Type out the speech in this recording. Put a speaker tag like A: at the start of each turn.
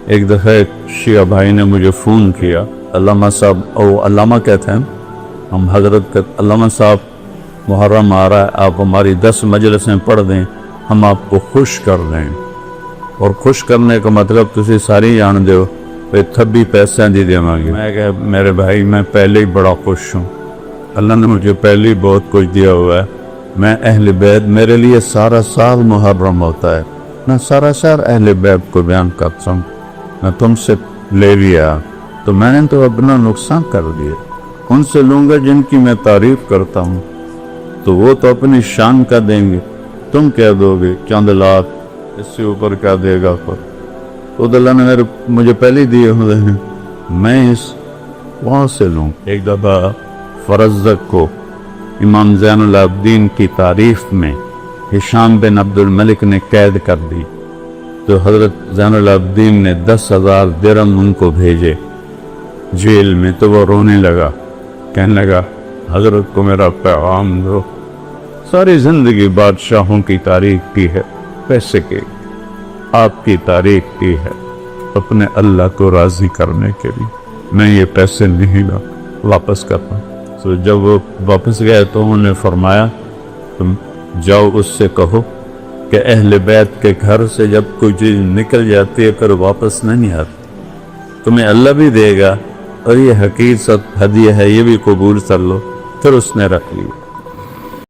A: ایک دفعہ ایک شیعہ بھائی نے مجھے فون کیا، علامہ صاحب، اور علامہ کہتے ہیں ہم حضرت کا، علامہ صاحب محرم آ رہا ہے، آپ ہماری 10 مجلسیں پڑھ دیں، ہم آپ کو خوش کر دیں۔ اور خوش کرنے کا مطلب تسی ساری جان دے ہو، تھبی پیسے دی دے مانگی۔ میں کہا میرے بھائی میں پہلے ہی بڑا خوش ہوں، اللہ نے مجھے پہلے ہی بہت کچھ دیا ہوا ہے۔ میں اہل بیت، میرے لیے سارا سال محرم ہوتا ہے، میں سارا سال اہل بیت کو بیان کرتا ہوں۔ میں تم سے لے لیا تو میں نے تو اپنا نقصان کر دیا، ان سے لوں گا جن کی میں تعریف کرتا ہوں تو وہ تو اپنی شان کا دیں گے، تم کہہ دو گے چند لاکھ، اس سے اوپر کیا دے گا پر تو اللہ نے مجھے پہلے ہی دیے ہوئے ہیں، میں اس وہاں سے لوں۔ ایک دفعہ فرزدق کو امام زین العابدین کی تعریف میں ہشام بن عبد الملک نے قید کر دی، تو حضرت زین العابدین نے 10,000 درہم ان کو بھیجے جیل میں، تو وہ رونے لگا، کہنے لگا حضرت کو میرا پیغام دو، ساری زندگی بادشاہوں کی تعریف کی ہے، پیسے کی، آپ کی تعریف کی ہے اپنے اللہ کو راضی کرنے کے لیے، میں یہ پیسے نہیں واپس کرتا۔ تو جب وہ واپس گئے تو انہوں نے فرمایا تم جاؤ اس سے کہو کہ اہل بیت کے گھر سے جب کوئی چیز نکل جاتی ہے پھر واپس نہیں آتی، تمہیں اللہ بھی دے گا اور یہ حقیقت ہدیہ ہے، یہ بھی قبول کر لو۔ پھر اس نے رکھ لی۔